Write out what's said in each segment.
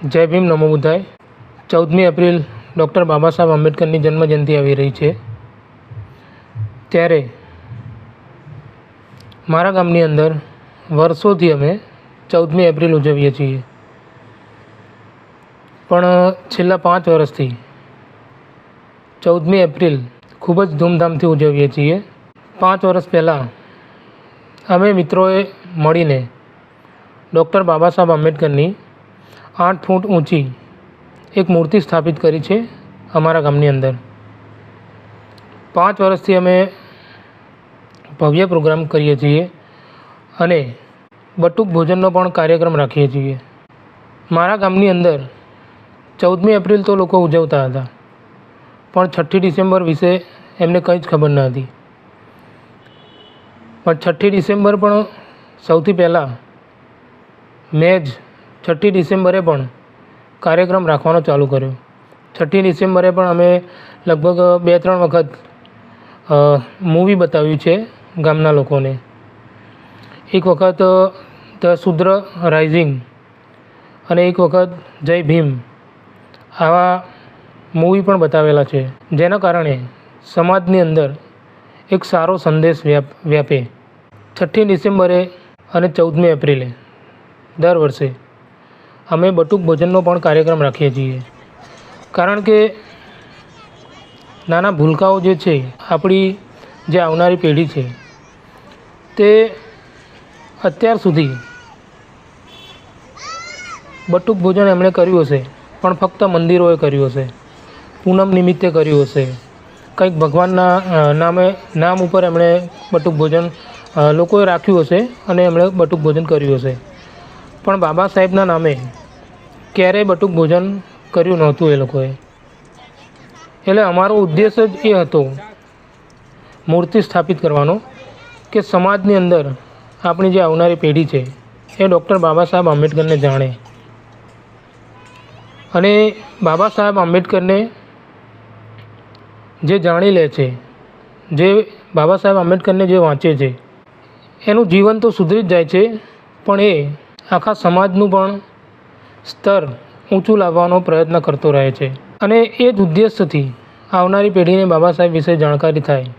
જય ભીમ, નમો બુદ્ધાય। 14મી April doctor Baba Saheb આંબેડકરની જન્મજયંતિ આવી રહી છે, ત્યારે મારા ગામની અંદર વર્ષોથી અમે 14મી એપ્રિલ ઉજવીએ છીએ, પણ છેલ્લા 5 વર્ષથી 14મી એપ્રિલ ખૂબ જ ધૂમધામથી ઉજવીએ છીએ। 5 વર્ષ પહેલાં અમે મિત્રોએ મળીને ડૉક્ટર બાબા સાહેબ આંબેડકરની 8 ફૂટ ઊંચી એક મૂર્તિ સ્થાપિત કરી છે અમારા ગામની અંદર। 5 વર્ષથી અમે ભવ્ય પ્રોગ્રામ કરીએ છીએ અને બટુક ભોજનનો પણ કાર્યક્રમ રાખીએ છીએ। મારા ગામની અંદર 14મી એપ્રિલ તો લોકો ઉજવતા હતા, પણ 6ઠ્ઠી ડિસેમ્બર વિશે એમને કંઈ જ ખબર ન હતી। પણ 6ઠ્ઠી ડિસેમ્બર પણ સૌથી પહેલાં મેં જ 6ઠ્ઠી ડિસેમ્બરે પણ કાર્યક્રમ રાખવાનો ચાલુ કર્યો। 6ઠ્ઠી ડિસેમ્બરે પણ અમે લગભગ 2-3 વખત મૂવી બતાવ્યું છે ગામના લોકોને। એક વખત ધ શુદ્ર રાઇઝિંગ અને એક વખત જય ભીમ, આવા મૂવી પણ બતાવેલા છે, જેના કારણે સમાજની અંદર એક સારો સંદેશ વ્યાપે। 6ઠ્ઠી ડિસેમ્બરે અને 14મી એપ્રિલે દર વર્ષે અમે બટુક ભોજનનો પણ કાર્યક્રમ રાખીએ છીએ, કારણ કે નાના ભૂલકાઓ જે છે, આપણી જે આવનારી પેઢી છે, તે અત્યાર સુધી બટુક ભોજન એમણે કર્યું હશે, પણ ફક્ત મંદિરોએ કર્યું હશે, પૂનમ નિમિત્તે કર્યું હશે, કંઈક ભગવાનના નામ ઉપર એમણે બટુક ભોજન લોકોએ રાખ્યું હશે અને એમણે બટુક ભોજન કર્યું હશે, પણ બાબા સાહેબના નામે ક્યારેય બટુક ભોજન કર્યું નહોતું એ લોકોએ। એટલે અમારો ઉદ્દેશ જ એ હતો મૂર્તિ સ્થાપિત કરવાનો, કે સમાજની અંદર આપણી જે આવનારી પેઢી છે એ ડૉક્ટર બાબા સાહેબ આંબેડકરને જાણે, અને બાબા સાહેબ આંબેડકરને જે જાણી લે છે, જે બાબા સાહેબ આંબેડકરને જે વાંચે છે, એનું જીવન તો સુધરી જ જાય છે, પણ એ આખા સમાજનું પણ સ્તર ઊંચું લાવવાનો પ્રયત્ન કરતો રહે છે। અને એ જ ઉદ્દેશથી આવનારી પેઢીને બાબા સાહેબ વિશે જાણકારી થાય,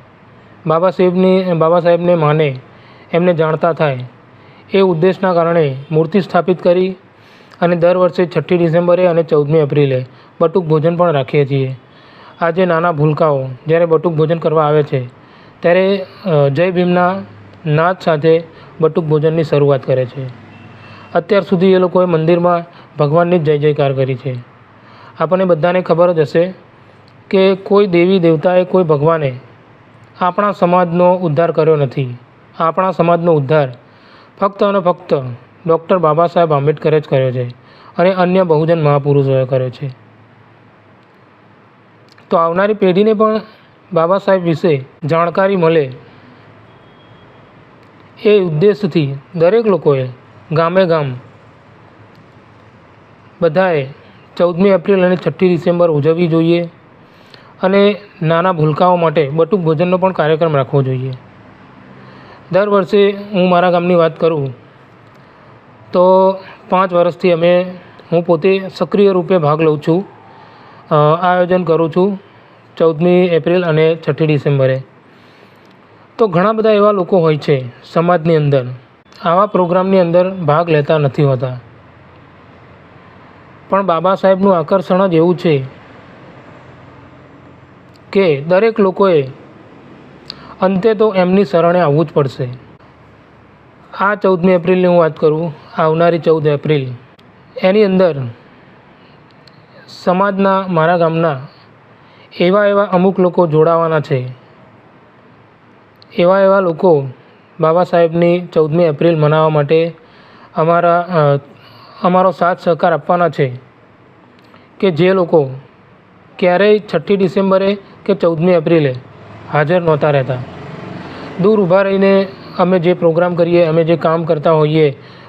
બાબા સાહેબને માને, એમને જાણતા થાય, એ ઉદ્દેશના કારણે મૂર્તિ સ્થાપિત કરી અને દર વર્ષે 6ઠ્ઠી ડિસેમ્બરે અને 14મી એપ્રિલે બટુક ભોજન પણ રાખીએ છીએ। આજે નાના ભૂલકાઓ જ્યારે બટુક ભોજન કરવા આવે છે, ત્યારે જય ભીમના નાદ સાથે બટુક ભોજનની શરૂઆત કરે છે। અત્યાર સુધી એ લોકોએ મંદિરમાં ભગવાનની જ જય જયકાર કરી છે। આપણને બધાને ખબર જ હશે કે કોઈ દેવી દેવતાએ, કોઈ ભગવાને આપણા સમાજનો ઉદ્ધાર કર્યો નથી। આપણા સમાજનો ઉદ્ધાર ફક્ત અને ફક્ત ડૉક્ટર બાબા સાહેબ આંબેડકરે જ કર્યો છે, અને અન્ય બહુજન મહાપુરુષોએ કર્યો છે। તો આવનારી પેઢીને પણ બાબા સાહેબ વિશે જાણકારી મળે, એ ઉદ્દેશથી દરેક લોકોએ ગામે ગામ બધાએ 14મી એપ્રિલ અને 6ઠ્ઠી ડિસેમ્બર ઉજવવી જોઈએ, અને નાના ભૂલકાઓ માટે બટુક ભોજનનો પણ કાર્યક્રમ રાખવો જોઈએ। દર વર્ષે હું મારા ગામની વાત કરું તો 5 વર્ષથી હું પોતે સક્રિય રૂપે ભાગ લઉં છું, આયોજન કરું છું 14મી એપ્રિલ અને 6ઠ્ઠી ડિસેમ્બરે। તો ઘણા બધા એવા લોકો હોય છે સમાજની અંદર, આવા પ્રોગ્રામની અંદર ભાગ લેતા નથી હોતા, પણ બાબા સાહેબનું આકર્ષણ જ એવું છે કે દરેક લોકોએ અંતે તો એમની શરણે આવવું જ પડશે। આ 14મી એપ્રિલની હું વાત કરું, આવનારી 14 એપ્રિલ, એની અંદર સમાજના, મારા ગામના એવા અમુક લોકો જોડાવાના છે, એવા લોકો બાબા સાહેબની 14મી એપ્રિલ મનાવવા માટે અમારો સાથ સહકાર આપવાના છે, કે જે લોકો ક્યારેય 6ઠ્ઠી ડિસેમ્બરે કે 14મી એપ્રિલે હાજર નહોતા રહેતા, દૂર ઊભા રહીને અમે જે પ્રોગ્રામ કરીએ, અમે જે કામ કરતા હોઈએ,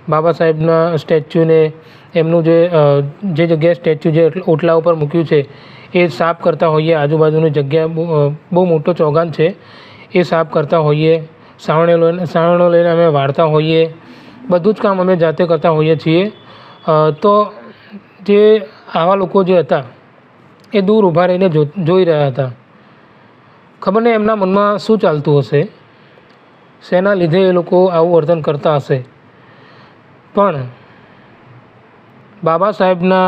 બાબા સાહેબના સ્ટેચ્યુને, એમનું જે જગ્યાએ સ્ટેચ્યુ જે ઓટલા ઉપર મૂક્યું છે એ સાફ કરતા હોઈએ, આજુબાજુની જગ્યા બહુ મોટો ચોગાન છે, એ સાફ કરતા હોઈએ, સાવરણો લઈને અમે વાળતા હોઈએ, બધું જ કામ અમે જાતે કરતા હોઈએ છીએ। તો જે આવા લોકો જે હતા એ દૂર ઊભા રહીને જોઈ રહ્યા હતા. ખબર નહીં એમના મનમાં શું ચાલતું હશે, શેના લીધે એ લોકો આવું વર્તન કરતા હશે. પણ બાબા સાહેબના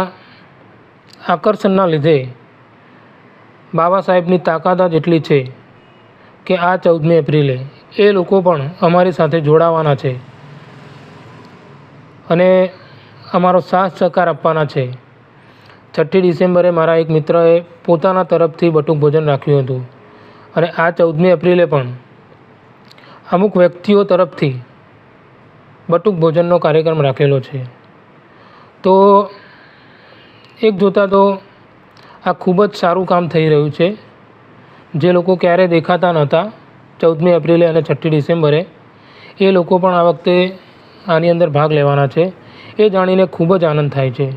આકર્ષણના લીધે બાબા સાહેબની તાકાત જ એટલી છે કે આ 14મી એપ્રિલે એ લોકો પણ અમારી સાથે જોડાવાના છે અને અમારો સાથ સહકાર આપવાના છે. 6ઠ્ઠી ડિસેમ્બરે મારા એક મિત્રએ પોતાના તરફથી બટુક ભોજન રાખ્યું હતું અને આ 14મી એપ્રિલે પણ અમુક વ્યક્તિઓ તરફથી બટુક ભોજનનો કાર્યક્રમ રાખેલો છે. તો એક જોતાં તો આ ખૂબ જ સારું કામ થઈ રહ્યું છે. જે લોકો ક્યારેય દેખાતા નહોતા 14મી એપ્રિલે અને 6ઠ્ઠી ડિસેમ્બરે, એ લોકો પણ આ વખતે આની અંદર ભાગ લેવાના છે. એ જાણીને ખૂબ જ આનંદ થાય છે.